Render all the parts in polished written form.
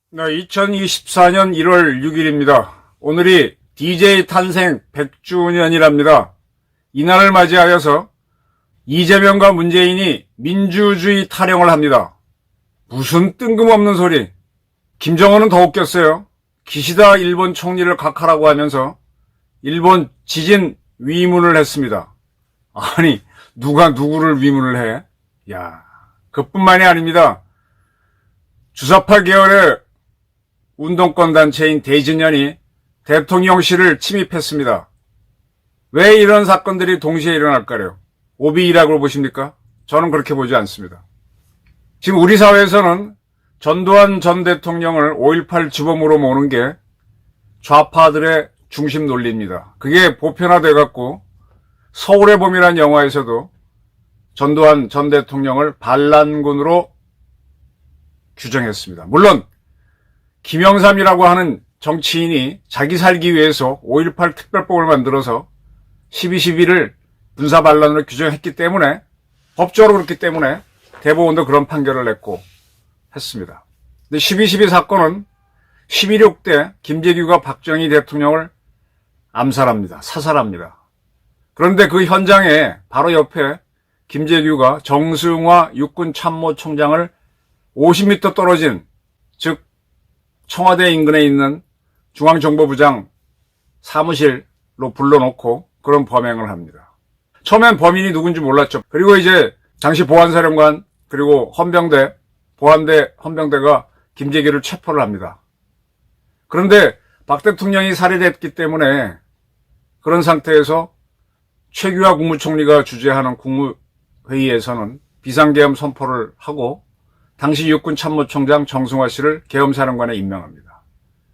네, 2024년 1월 6일입니다. 오늘이 DJ 탄생 100주년이랍니다. 이날을 맞이하여서 이재명과 문재인이 민주주의 타령을 합니다. 무슨 뜬금없는 소리. 김정은은 더 웃겼어요. 기시다 일본 총리를 각하라고 하면서 일본 지진 위문을 했습니다. 아니, 누가 누구를 위문을 해? 야, 그뿐만이 아닙니다. 주사파 계열의 운동권 단체인 대진련이 대통령실을 침입했습니다. 왜 이런 사건들이 동시에 일어날까요? 오비일학으로 보십니까? 저는 그렇게 보지 않습니다. 지금 우리 사회에서는 전두환 전 대통령을 5.18 주범으로 모는 게 좌파들의 중심 논리입니다. 그게 보편화돼갖고 서울의 봄이라는 영화에서도 전두환 전 대통령을 반란군으로 규정했습니다. 물론 김영삼이라고 하는 정치인이 자기 살기 위해서 5.18 특별법을 만들어서 12.12를 군사반란으로 규정했기 때문에, 법적으로 그렇기 때문에 대법원도 그런 판결을 냈고 했습니다. 근데 12.12 사건은 11.6 때 김재규가 박정희 대통령을 암살합니다. 사살합니다. 그런데 그 현장에 바로 옆에 김재규가 정승화 육군 참모총장을 50m 떨어진, 즉 청와대 인근에 있는 중앙정보부장 사무실로 불러놓고 그런 범행을 합니다. 처음엔 범인이 누군지 몰랐죠. 그리고 이제 당시 보안사령관 그리고 헌병대, 보안대 헌병대가 김재규를 체포를 합니다. 그런데 박 대통령이 살해됐기 때문에 그런 상태에서 최규하 국무총리가 주재하는 국무회의에서는 비상계엄 선포를 하고 당시 육군 참모총장 정승화 씨를 계엄사령관에 임명합니다.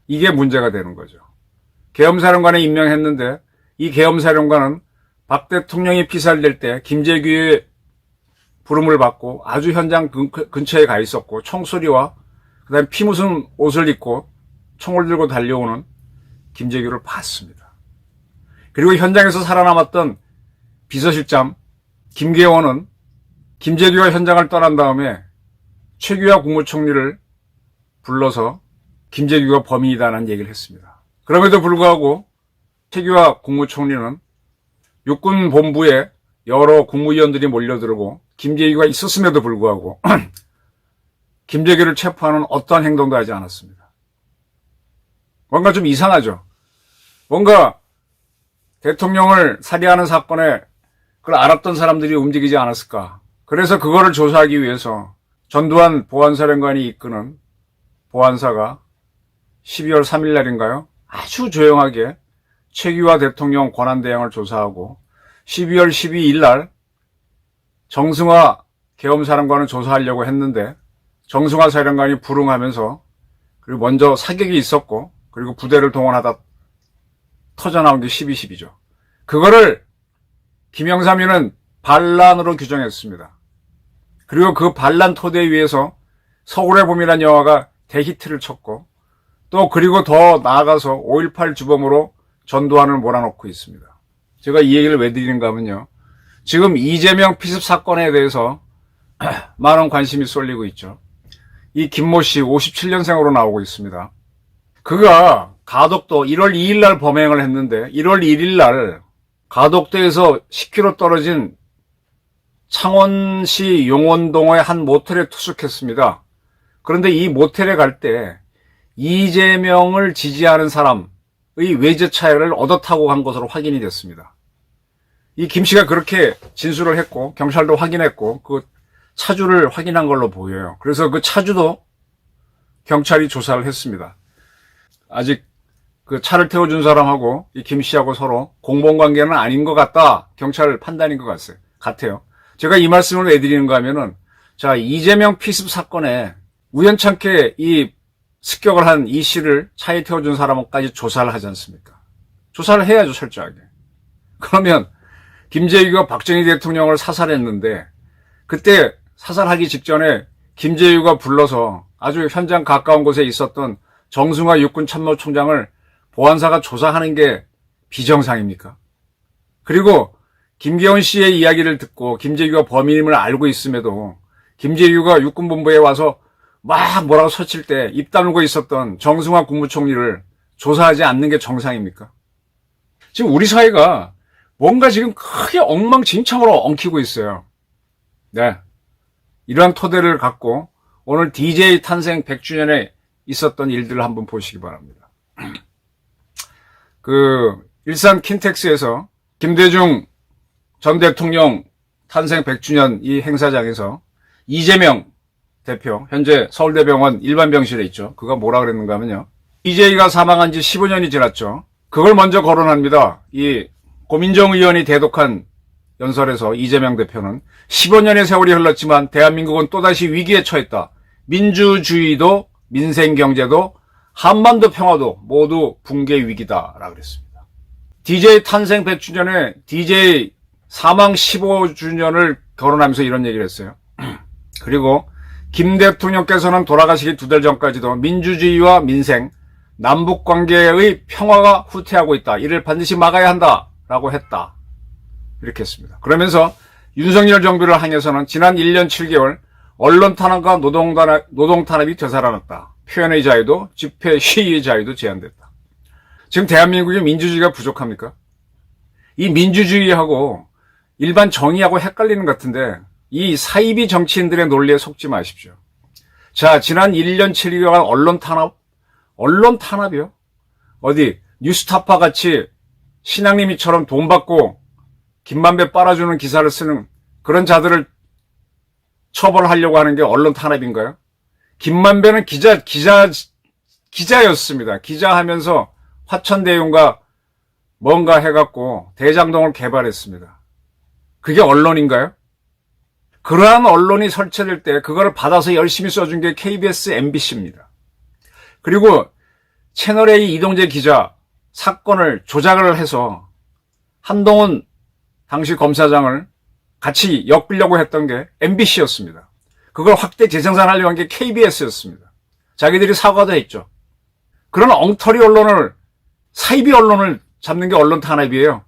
이게 문제가 되는 거죠. 계엄사령관에 임명했는데 이 계엄사령관은 박 대통령이 피살될 때 김재규의 부름을 받고 아주 현장 근처에 가 있었고 총소리와 그다음에 피 묻은 옷을 입고 총을 들고 달려오는 김재규를 봤습니다. 그리고 현장에서 살아남았던 비서실장 김계원은 김재규가 현장을 떠난 다음에 최규하 국무총리를 불러서 김재규가 범인이다라는 얘기를 했습니다. 그럼에도 불구하고 최규하 국무총리는 육군 본부에 여러 국무위원들이 몰려들고 김재규가 있었음에도 불구하고 김재규를 체포하는 어떠한 행동도 하지 않았습니다. 뭔가 좀 이상하죠. 뭔가 대통령을 살해하는 사건에 그걸 알았던 사람들이 움직이지 않았을까. 그래서 그거를 조사하기 위해서 전두환 보안사령관이 이끄는 보안사가 12월 3일 날인가요? 아주 조용하게 최규하 대통령 권한대행을 조사하고 12월 12일 날 정승화 계엄사령관을 조사하려고 했는데 정승화 사령관이 불응하면서 그리고 먼저 사격이 있었고 그리고 부대를 동원하다 터져나온 게 12.12죠. 그거를 김영삼이는 반란으로 규정했습니다. 그리고 그 반란 토대 위에서 서울의 봄이라는 영화가 대히트를 쳤고 또 그리고 더 나아가서 5.18 주범으로 전두환을 몰아넣고 있습니다. 제가 이 얘기를 왜 드리는가 하면요. 지금 이재명 피습 사건에 대해서 많은 관심이 쏠리고 있죠. 이 김모 씨 57년생으로 나오고 있습니다. 그가 가덕도 1월 2일 날 범행을 했는데 1월 1일 날 가덕도에서 10km 떨어진 창원시 용원동의 한 모텔에 투숙했습니다. 그런데 이 모텔에 갈 때 이재명을 지지하는 사람의 외제차를 얻어 타고 간 것으로 확인이 됐습니다. 이 김 씨가 그렇게 진술을 했고 경찰도 확인했고 그 차주를 확인한 걸로 보여요. 그래서 그 차주도 경찰이 조사를 했습니다. 아직 그 차를 태워준 사람하고 이 김 씨하고 서로 공범관계는 아닌 것 같다. 경찰 판단인 것 같아요. 제가 이 말씀을 왜 드리는가 하면은, 자, 이재명 피습 사건에 우연찮게 이 습격을 한 이 씨를 차에 태워준 사람까지 조사를 하지 않습니까? 조사를 해야죠, 철저하게. 그러면 김재규가 박정희 대통령을 사살했는데 그때 사살하기 직전에 김재규가 불러서 아주 현장 가까운 곳에 있었던 정승화 육군 참모총장을 보안사가 조사하는 게 비정상입니까? 그리고 김계원 씨의 이야기를 듣고 김재규가 범인임을 알고 있음에도 김재규가 육군본부에 와서 막 뭐라고 서칠 때 입 다물고 있었던 정승화 국무총리를 조사하지 않는 게 정상입니까? 지금 우리 사회가 뭔가 지금 크게 엉망진창으로 엉키고 있어요. 네. 이러한 토대를 갖고 오늘 DJ 탄생 100주년에 있었던 일들을 한번 보시기 바랍니다. 일산 킨텍스에서 김대중 전 대통령 탄생 100주년 이 행사장에서 이재명 대표, 현재 서울대병원 일반병실에 있죠. 그가 뭐라 그랬는가 하면요. DJ가 사망한 지 15년이 지났죠. 그걸 먼저 거론합니다. 이 고민정 의원이 대독한 연설에서 이재명 대표는 15년의 세월이 흘렀지만 대한민국은 또다시 위기에 처했다. 민주주의도 민생경제도 한반도 평화도 모두 붕괴 위기다라고 그랬습니다. DJ 탄생 100주년에 DJ 사망 15주년을 거론하면서 이런 얘기를 했어요. 그리고 김 대통령께서는 돌아가시기 2달 전까지도 민주주의와 민생, 남북관계의 평화가 후퇴하고 있다. 이를 반드시 막아야 한다라고 했다. 이렇게 했습니다. 그러면서 윤석열 정부를 향해서는 지난 1년 7개월 언론 탄압과 노동 탄압이 되살아났다. 표현의 자유도 집회 시위의 자유도 제한됐다. 지금 대한민국의 민주주의가 부족합니까? 이 민주주의하고 일반 정의하고 헷갈리는 것 같은데 이 사이비 정치인들의 논리에 속지 마십시오. 자, 지난 1년 7개월 언론 탄압이요? 어디 뉴스타파 같이 신앙님이처럼 돈 받고 김만배 빨아주는 기사를 쓰는 그런 자들을 처벌하려고 하는 게 언론 탄압인가요? 김만배는 기자였습니다. 기자하면서 화천대유가 뭔가 해갖고 대장동을 개발했습니다. 그게 언론인가요? 그러한 언론이 설치될 때 그거를 받아서 열심히 써준 게 KBS, MBC입니다. 그리고 채널A 이동재 기자 사건을 조작을 해서 한동훈 당시 검사장을 같이 엮으려고 했던 게 MBC였습니다. 그걸 확대 재생산하려고 한 게 KBS였습니다. 자기들이 사과도 했죠. 그런 엉터리 언론을, 사이비 언론을 잡는 게 언론 탄압이에요.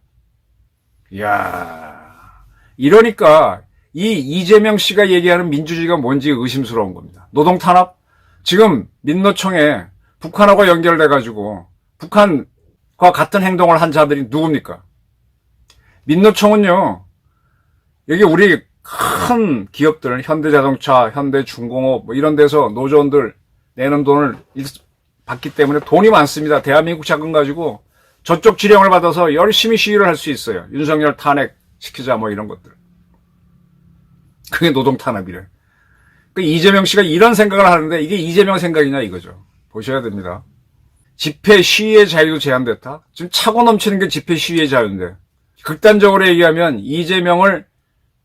이야, 이러니까 이 이재명 씨가 얘기하는 민주주의가 뭔지 의심스러운 겁니다. 노동 탄압? 지금 민노총에 북한하고 연결돼가지고 북한과 같은 행동을 한 자들이 누굽니까? 민노총은요, 여기 우리 큰 기업들, 현대자동차, 현대중공업 뭐 이런 데서 노조원들 내는 돈을 받기 때문에 돈이 많습니다. 대한민국 자금 가지고 저쪽 지령을 받아서 열심히 시위를 할 수 있어요. 윤석열 탄핵 시키자 뭐 이런 것들. 그게 노동 탄압이래. 그 이재명 씨가 이런 생각을 하는데 이게 이재명 생각이냐 이거죠. 보셔야 됩니다. 집회 시위의 자유도 제한됐다. 지금 차고 넘치는 게 집회 시위의 자유인데 극단적으로 얘기하면 이재명을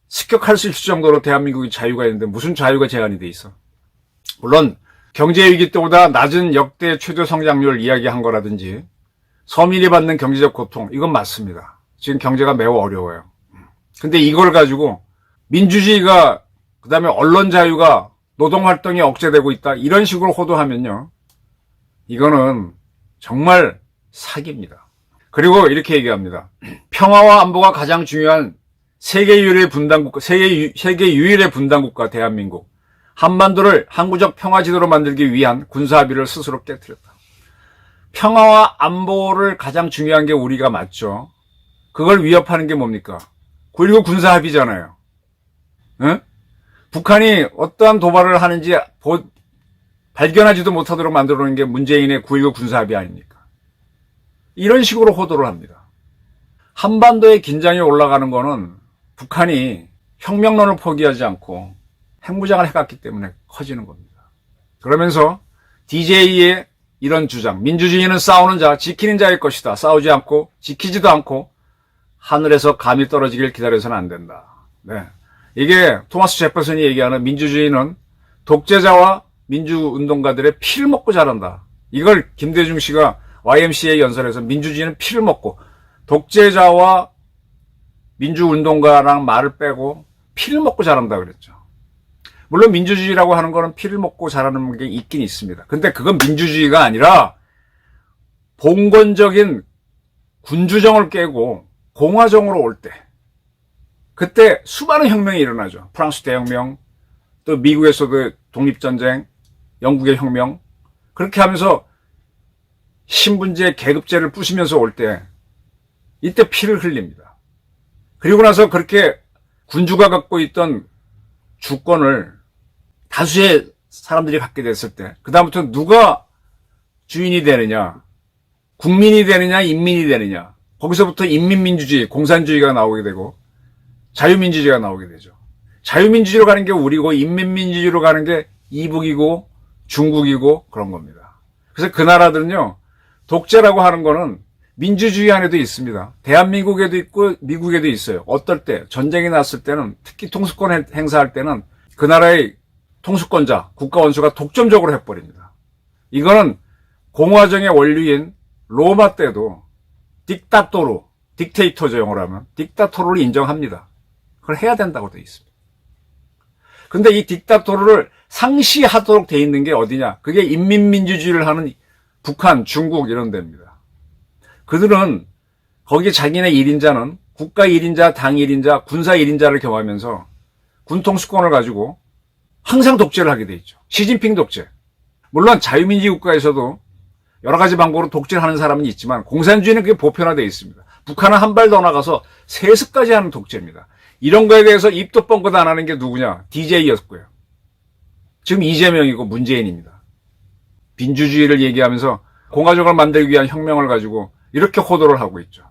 습격할 수 있을 정도로 대한민국이 자유가 있는데 무슨 자유가 제한이 돼 있어. 물론 경제위기 때보다 낮은 역대 최저 성장률 이야기한 거라든지 서민이 받는 경제적 고통 이건 맞습니다. 지금 경제가 매우 어려워요. 근데 이걸 가지고 민주주의가 그다음에 언론 자유가 노동활동이 억제되고 있다 이런 식으로 호도하면요. 이거는 정말 사기입니다. 그리고 이렇게 얘기합니다. 평화와 안보가 가장 중요한 세계 유일의 분단국가 대한민국. 한반도를 항구적 평화지도로 만들기 위한 군사합의를 스스로 깨뜨렸다. 평화와 안보를 가장 중요한 게 우리가 맞죠. 그걸 위협하는 게 뭡니까? 9.19 군사합의잖아요. 응? 북한이 어떠한 도발을 하는지 발견하지도 못하도록 만들어 놓은 게 문재인의 9.19 군사합의 아닙니까? 이런 식으로 호도를 합니다. 한반도의 긴장이 올라가는 거는 북한이 혁명론을 포기하지 않고 핵무장을 해갔기 때문에 커지는 겁니다. 그러면서 DJ의 이런 주장, 민주주의는 싸우는 자, 지키는 자의 것이다. 싸우지 않고 지키지도 않고 하늘에서 감이 떨어지길 기다려서는 안 된다. 네. 이게 토마스 제퍼슨이 얘기하는 민주주의는 독재자와 민주운동가들의 피를 먹고 자란다. 이걸 김대중 씨가 YMCA 연설에서 민주주의는 피를 먹고 독재자와 민주운동가랑 말을 빼고 피를 먹고 자란다 그랬죠. 물론 민주주의라고 하는 거는 피를 먹고 자라는 게 있긴 있습니다. 근데 그건 민주주의가 아니라 봉건적인 군주정을 깨고 공화정으로 올 때, 그때 수많은 혁명이 일어나죠. 프랑스 대혁명, 또 미국에서도 독립전쟁, 영국의 혁명. 그렇게 하면서 신분제, 계급제를 부수면서 올 때, 이때 피를 흘립니다. 그리고 나서 그렇게 군주가 갖고 있던 주권을 다수의 사람들이 갖게 됐을 때, 그다음부터 누가 주인이 되느냐, 국민이 되느냐, 인민이 되느냐. 거기서부터 인민민주주의, 공산주의가 나오게 되고 자유민주주의가 나오게 되죠. 자유민주주의로 가는 게 우리고 인민민주주의로 가는 게 이북이고 중국이고 그런 겁니다. 그래서 그 나라들은요, 독재라고 하는 거는 민주주의 안에도 있습니다. 대한민국에도 있고 미국에도 있어요. 어떨 때, 전쟁이 났을 때는, 특히 통수권 행사할 때는 그 나라의 통수권자, 국가 원수가 독점적으로 해버립니다. 이거는 공화정의 원류인 로마 때도 딕타토르, 딕테이터죠, 영어로 하면. 딕타토르를 인정합니다. 그걸 해야 된다고 되어 있습니다. 근데 이 딕타토르를 상시하도록 되어 있는 게 어디냐? 그게 인민민주주의를 하는 북한, 중국 이런 데입니다. 그들은 거기 자기네 1인자는 국가 1인자, 당 1인자, 군사 1인자를 겸하면서 군통수권을 가지고 항상 독재를 하게 돼 있죠. 시진핑 독재. 물론 자유민주주의 국가에서도 여러 가지 방법으로 독재를 하는 사람은 있지만 공산주의는 그게 보편화되어 있습니다. 북한은 한 발 더 나가서 세습까지 하는 독재입니다. 이런 거에 대해서 입도 뻥긋 안 하는 게 누구냐? DJ였고요. 지금 이재명이고 문재인입니다. 민주주의를 얘기하면서 공화정을 만들기 위한 혁명을 가지고 이렇게 호도를 하고 있죠.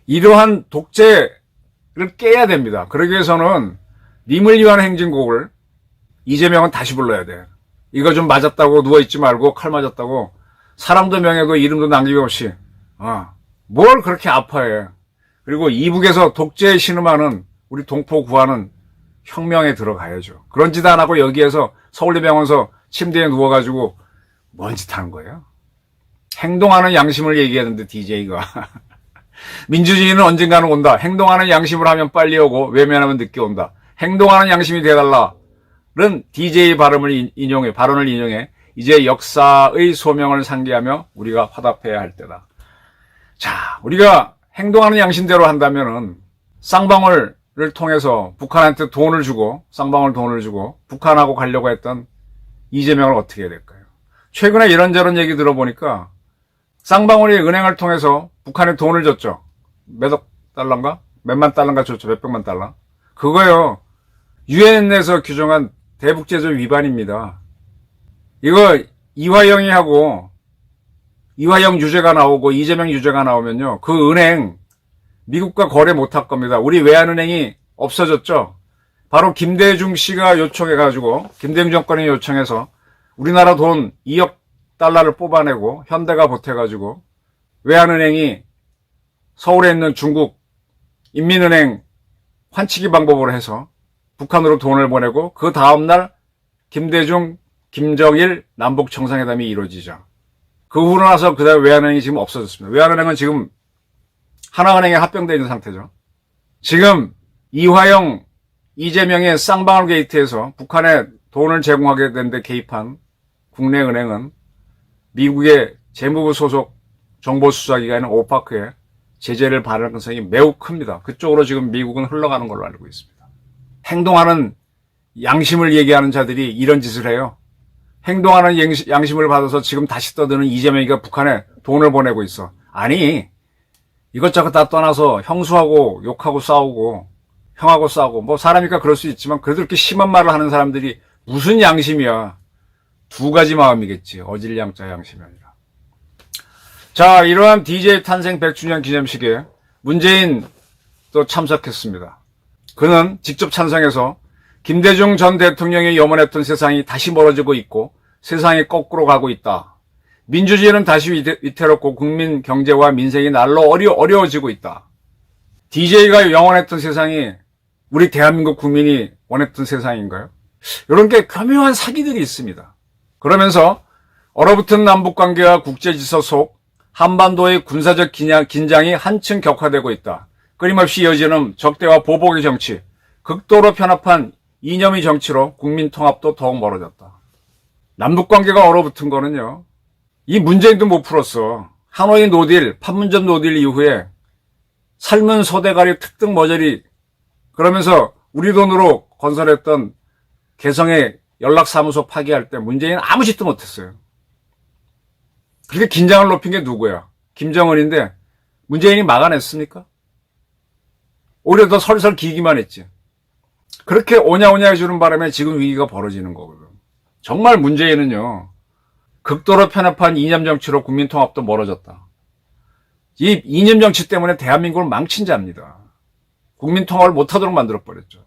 이러한 독재를 깨야 됩니다. 그러기 위해서는 님을 위한 행진곡을 이재명은 다시 불러야 돼. 이거 좀 맞았다고 누워있지 말고, 칼 맞았다고 사랑도 명예도 이름도 남김없이 뭘 그렇게 아파해. 그리고 이북에서 독재에 신음하는 우리 동포 구하는 혁명에 들어가야죠. 그런 짓 안 하고 여기에서 서울대병원서 침대에 누워가지고 뭔 짓 하는 거예요? 행동하는 양심을 얘기하는데 DJ가 민주주의는 언젠가는 온다. 행동하는 양심을 하면 빨리 오고 외면하면 늦게 온다. 행동하는 양심이 돼달라는 DJ 발언을 인용해 이제 역사의 소명을 상기하며 우리가 화답해야 할 때다. 자, 우리가 행동하는 양심대로 한다면은 쌍방울을 통해서 북한한테 돈을 주고, 쌍방울 돈을 주고 북한하고 가려고 했던 이재명을 어떻게 해야 될까요? 최근에 이런저런 얘기 들어보니까 쌍방울이 은행을 통해서 북한에 돈을 줬죠. 몇억 달러인가? 몇만 달러인가 줬죠. 몇백만 달러. 그거요, 유엔에서 규정한 대북제조 위반입니다. 이거 이화영이 하고 이화영 유죄가 나오고 이재명 유죄가 나오면요, 그 은행 미국과 거래 못할 겁니다. 우리 외환은행이 없어졌죠. 바로 김대중 씨가 요청해가지고, 김대중 정권이 요청해서 우리나라 돈 2억 달러를 뽑아내고 현대가 보태가지고 외환은행이 서울에 있는 중국 인민은행 환치기 방법으로 해서 북한으로 돈을 보내고, 그 다음날 김대중, 김정일 남북 정상회담이 이루어지죠. 그 후로 나서 그 다음에 외환은행이 지금 없어졌습니다. 외환은행은 지금 하나은행에 합병되어 있는 상태죠. 지금 이화영, 이재명의 쌍방울 게이트에서 북한에 돈을 제공하게 된 데 개입한 국내 은행은 미국의 재무부 소속 정보수사기관인 오파크에 제재를 받을 가능성이 매우 큽니다. 그쪽으로 지금 미국은 흘러가는 걸로 알고 있습니다. 행동하는 양심을 얘기하는 자들이 이런 짓을 해요. 행동하는 양심을 받아서 지금 다시 떠드는 이재명이가 북한에 돈을 보내고 있어. 아니, 이것저것 다 떠나서 형수하고 욕하고 싸우고 형하고 싸우고, 뭐 사람이니까 그럴 수 있지만 그래도 이렇게 심한 말을 하는 사람들이 무슨 양심이야. 두 가지 마음이겠지. 어질량자 양심이 아니라. 자, 이러한 DJ 탄생 100주년 기념식에 문재인 또 참석했습니다. 그는 직접 찬성해서 김대중 전 대통령이 염원했던 세상이 다시 멀어지고 있고 세상이 거꾸로 가고 있다. 민주주의는 다시 위태롭고 국민 경제와 민생이 날로 어려워지고 있다. DJ가 영원했던 세상이 우리 대한민국 국민이 원했던 세상인가요? 이런 게 교묘한 사기들이 있습니다. 그러면서 얼어붙은 남북관계와 국제질서 속 한반도의 군사적 긴장이 한층 격화되고 있다. 끊임없이 이어지는 적대와 보복의 정치, 극도로 편협한 이념의 정치로 국민 통합도 더욱 멀어졌다. 남북관계가 얼어붙은 거는요, 이 문재인도 못 풀었어. 하노이 노딜, 판문점 노딜 이후에 삶은 소대가리 특등 머저리 그러면서 우리 돈으로 건설했던 개성의 연락사무소 파기할 때 문재인은 아무 짓도 못했어요. 그렇게 긴장을 높인 게 누구야? 김정은인데 문재인이 막아냈습니까? 오히려 더 설설 기기만 했지. 그렇게 오냐오냐 해주는 바람에 지금 위기가 벌어지는 거거든. 정말 문재인은요, 극도로 편협한 이념 정치로 국민 통합도 멀어졌다. 이 이념 정치 때문에 대한민국을 망친 자입니다. 국민 통합을 못하도록 만들어버렸죠.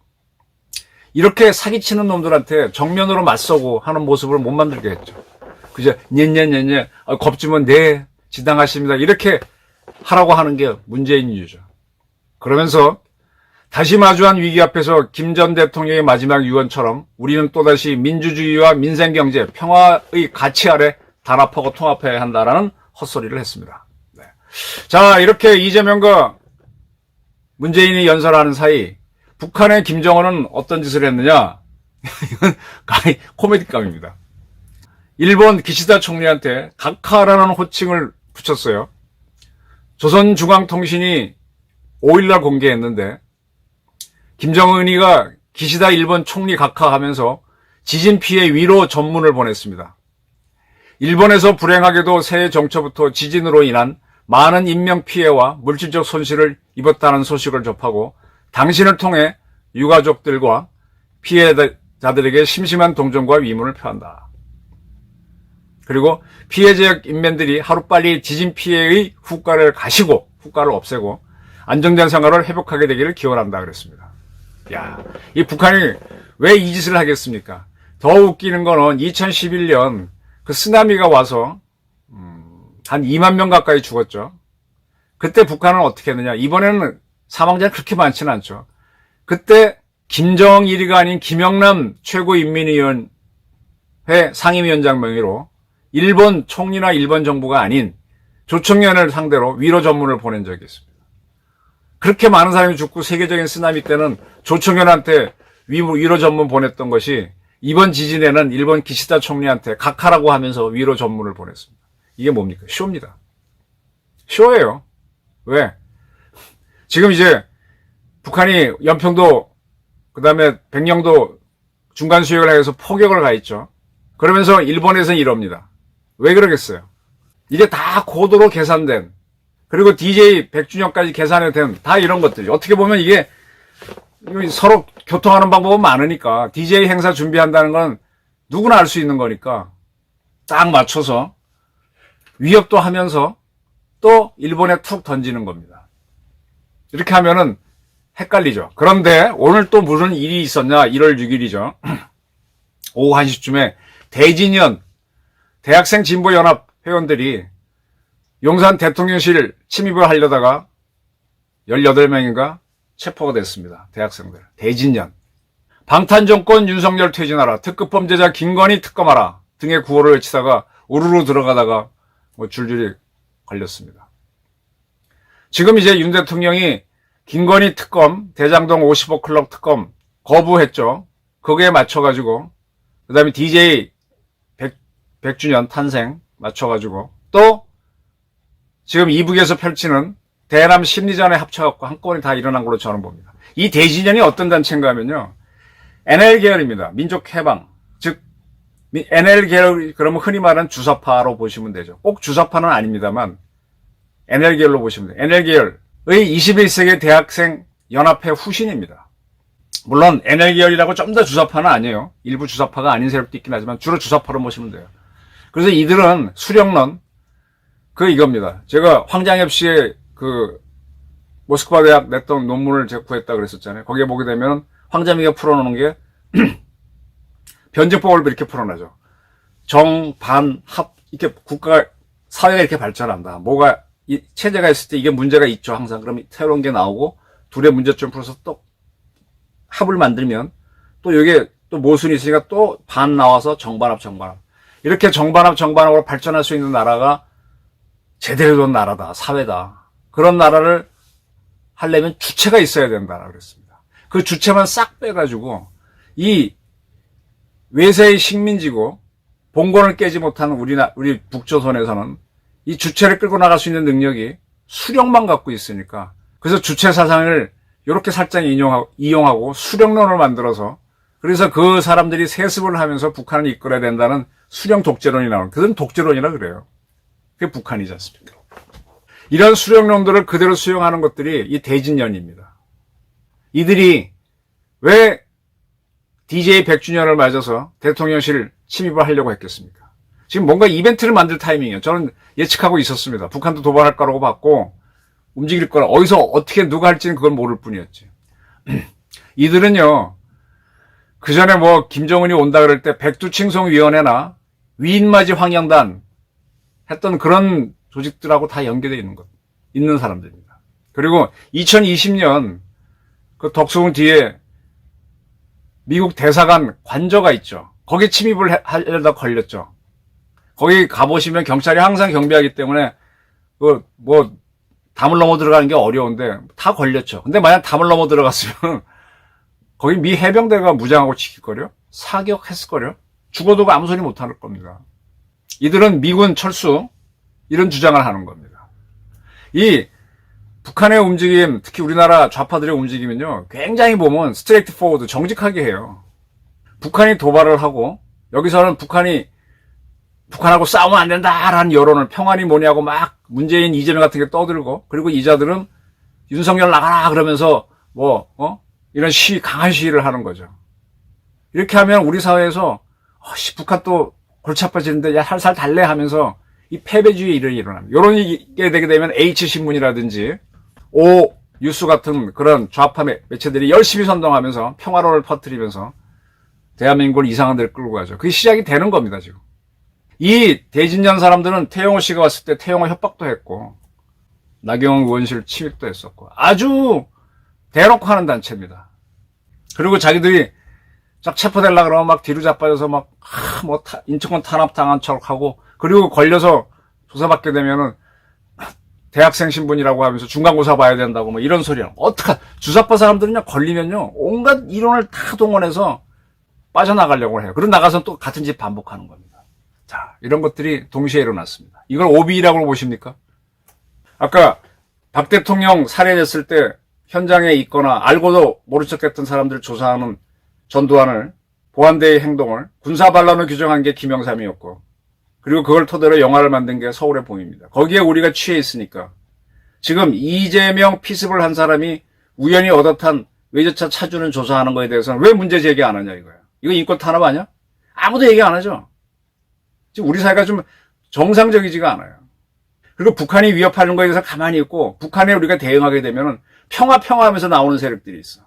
이렇게 사기치는 놈들한테 정면으로 맞서고 하는 모습을 못 만들게 했죠. 그저 녜녜녜녜 겁주면 네 지당하십니다. 이렇게 하라고 하는 게 문재인 이유죠. 그러면서 다시 마주한 위기 앞에서 김 전 대통령의 마지막 유언처럼 우리는 또다시 민주주의와 민생경제, 평화의 가치 아래 단합하고 통합해야 한다라는 헛소리를 했습니다. 네. 자, 이렇게 이재명과 문재인이 연설하는 사이 북한의 김정은은 어떤 짓을 했느냐? 이건 코미디감입니다. 일본 기시다 총리한테 각하라는 호칭을 붙였어요. 조선중앙통신이 5일날 공개했는데 김정은이가 기시다 일본 총리 각하하면서 지진 피해 위로 전문을 보냈습니다. 일본에서 불행하게도 새해 정초부터 지진으로 인한 많은 인명 피해와 물질적 손실을 입었다는 소식을 접하고 당신을 통해 유가족들과 피해자들에게 심심한 동정과 위문을 표한다. 그리고 피해 지역 인민들이 하루빨리 지진 피해의 후과를 없애고 안정된 생활을 회복하게 되기를 기원한다 그랬습니다. 야, 이 북한이 왜 이 짓을 하겠습니까? 더 웃기는 거는 2011년 그 쓰나미가 와서 한 2만 명 가까이 죽었죠. 그때 북한은 어떻게 했느냐? 이번에는 사망자는 그렇게 많지는 않죠. 그때 김정일이가 아닌 김영남 최고인민위원회 상임위원장 명의로 일본 총리나 일본 정부가 아닌 조총련을 상대로 위로 전문을 보낸 적이 있습니다. 그렇게 많은 사람이 죽고 세계적인 쓰나미 때는 조총련한테 위로 전문 보냈던 것이 이번 지진에는 일본 기시다 총리한테 각하라고 하면서 위로 전문을 보냈습니다. 이게 뭡니까? 쇼입니다. 쇼예요. 왜? 지금 이제 북한이 연평도 그다음에 백령도 중간 수역을 해서 포격을 가했죠. 그러면서 일본에서는 이럽니다. 왜 그러겠어요? 이게 다 고도로 계산된, 그리고 DJ 100주년까지 계산이 된 다 이런 것들이 어떻게 보면 이게 서로 교통하는 방법은 많으니까 DJ 행사 준비한다는 건 누구나 알 수 있는 거니까 딱 맞춰서 위협도 하면서 또 일본에 툭 던지는 겁니다. 이렇게 하면은 헷갈리죠. 그런데 오늘 또 무슨 일이 있었냐? 1월 6일이죠. 오후 1시쯤에 대진연 대학생 진보연합 회원들이 용산 대통령실 침입을 하려다가 18명인가 체포가 됐습니다. 대학생들. 대진연. 방탄정권 윤석열 퇴진하라. 특급범죄자 김건희 특검하라. 등의 구호를 외치다가 우르르 들어가다가 줄줄이 걸렸습니다. 지금 이제 윤 대통령이 김건희 특검, 대장동 55클럽 특검 거부했죠. 거기에 맞춰가지고, 그 다음에 DJ 100주년 탄생 맞춰가지고, 또 지금 이북에서 펼치는 대남 심리전에 합쳐갖고 한꺼번에 다 일어난 걸로 저는 봅니다. 이 대진연이 어떤 단체인가 하면요. NL계열입니다. 민족해방. 즉, NL계열, 그러면 흔히 말하는 주사파로 보시면 되죠. 꼭 주사파는 아닙니다만, NL계열로 보시면 돼요. NL계열의 21세기 대학생 연합회 후신입니다. 물론 NL계열이라고 좀 더 주사파는 아니에요. 일부 주사파가 아닌 세력도 있긴 하지만 주로 주사파로 보시면 돼요. 그래서 이들은 수령론, 이겁니다. 제가 황장엽 씨의 모스크바 대학 냈던 논문을 제가 구했다 그랬었잖아요. 거기에 보게 되면 황장엽이가 풀어놓은 게 변증법을 이렇게 풀어놔죠. 정, 반, 합, 이렇게 사회가 이렇게 발전한다. 이 체제가 있을 때 이게 문제가 있죠, 항상. 그럼 새로운 게 나오고, 둘의 문제점 풀어서 또 합을 만들면, 또 이게 또 모순이 있으니까 또 반 나와서 정반합. 이렇게 정반합으로 발전할 수 있는 나라가 제대로 된 나라다, 사회다. 그런 나라를 하려면 주체가 있어야 된다라고 그랬습니다. 그 주체만 싹 빼가지고, 이 외세의 식민지고, 봉건을 깨지 못한 우리 북조선에서는 이 주체를 끌고 나갈 수 있는 능력이 수령만 갖고 있으니까, 그래서 주체 사상을 이렇게 살짝 이용하고 수령론을 만들어서, 그래서 그 사람들이 세습을 하면서 북한을 이끌어야 된다는 수령 독재론이 나오는, 그건 독재론이라 그래요. 그게 북한이지 않습니까? 이런 수령론들을 그대로 수용하는 것들이 이 대진년입니다. 이들이 왜 DJ 100주년을 맞아서 대통령실 침입을 하려고 했겠습니까? 지금 뭔가 이벤트를 만들 타이밍이에요. 저는 예측하고 있었습니다. 북한도 도발할 거라고 봤고 움직일 거라, 어디서 어떻게 누가 할지는 그걸 모를 뿐이었지. 이들은요, 그 전에 뭐 김정은이 온다 그럴 때 백두칭송위원회나 위인맞이 황양단 했던 그런 조직들하고 다 연계되어 있는 사람들입니다. 그리고 2020년 그 덕수궁 뒤에 미국 대사관 관저가 있죠. 거기 침입을 하려다 걸렸죠. 거기 가보시면 경찰이 항상 경비하기 때문에 담을 넘어 들어가는 게 어려운데 다 걸렸죠. 근데 만약 담을 넘어 들어갔으면 거기 미 해병대가 무장하고 지킬거려? 사격했을거려? 죽어도 아무 소리 못할 겁니다. 이들은 미군 철수 이런 주장을 하는 겁니다. 이 북한의 움직임, 특히 우리나라 좌파들의 움직임은요, 굉장히 보면 스트레이트 포워드, 정직하게 해요. 북한이 도발을 하고 여기서는 북한하고 싸우면 안 된다라는 여론을, 평안이 뭐냐고 막 문재인, 이재명 같은 게 떠들고, 그리고 이자들은 윤석열 나가라 그러면서 이런 강한 시위를 하는 거죠. 이렇게 하면 우리 사회에서 북한 또 골치 아파지는데 야 살살 달래 하면서 이 패배주의 일이 일어납니다. 이런 게 되게 되면 H신문이라든지 오 뉴스 같은 그런 좌파 매체들이 열심히 선동하면서 평화론을 퍼뜨리면서 대한민국을 이상한 데를 끌고 가죠. 그게 시작이 되는 겁니다, 지금. 이 대진년 사람들은 태영호 씨가 왔을 때 태영호 협박도 했고, 나경원 의원실 침입도 했었고, 아주 대놓고 하는 단체입니다. 그리고 자기들이 쫙 체포되려고 그러면 막 뒤로 자빠져서 인천권 탄압당한 척하고, 그리고 걸려서 조사받게 되면은 대학생 신분이라고 하면서 중간고사 봐야 된다고 뭐 이런 소리야. 주사파 사람들은요, 걸리면요, 온갖 이론을 다 동원해서 빠져나가려고 해요. 그러고 나가서 또 같은 짓 반복하는 겁니다. 자, 이런 것들이 동시에 일어났습니다. 이걸 오비라고 보십니까? 아까 박 대통령 살해됐을 때 현장에 있거나 알고도 모른 척했던 사람들 조사하는 전두환을, 보안대의 행동을, 군사반란으로 규정한 게 김영삼이었고, 그리고 그걸 토대로 영화를 만든 게 서울의 봄입니다. 거기에 우리가 취해 있으니까 지금 이재명 피습을 한 사람이 우연히 얻어탄 외제차 차주는 조사하는 거에 대해서는 왜 문제 제기 안 하냐 이거야. 이거 인권 탄압 아니야? 아무도 얘기 안 하죠. 지금 우리 사회가 좀 정상적이지가 않아요. 그리고 북한이 위협하는 거에 대해서 가만히 있고, 북한에 우리가 대응하게 되면은 평화 하면서 나오는 세력들이 있어.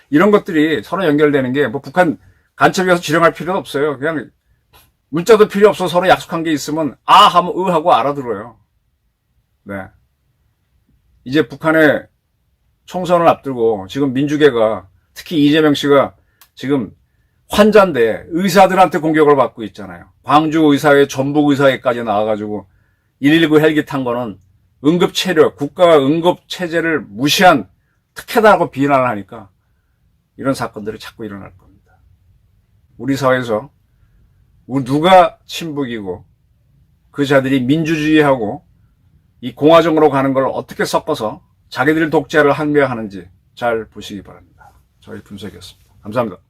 이런 것들이 서로 연결되는 게 북한 간첩이 와서 지령할 필요도 없어요. 그냥 문자도 필요 없어. 서로 약속한 게 있으면 하면 하고 알아들어요. 네. 이제 북한의 총선을 앞두고 지금 민주계가, 특히 이재명 씨가 지금 환자인데 의사들한테 공격을 받고 있잖아요. 광주 의사회, 전북 의사회까지 나와가지고 119 헬기 탄 거는 응급체력, 국가가 응급체제를 무시한 특혜다라고 비난을 하니까 이런 사건들이 자꾸 일어날 겁니다. 우리 사회에서 누가 친북이고 그 자들이 민주주의하고 이 공화정으로 가는 걸 어떻게 섞어서 자기들 독재를 항배하는지 잘 보시기 바랍니다. 저희 분석이었습니다. 감사합니다.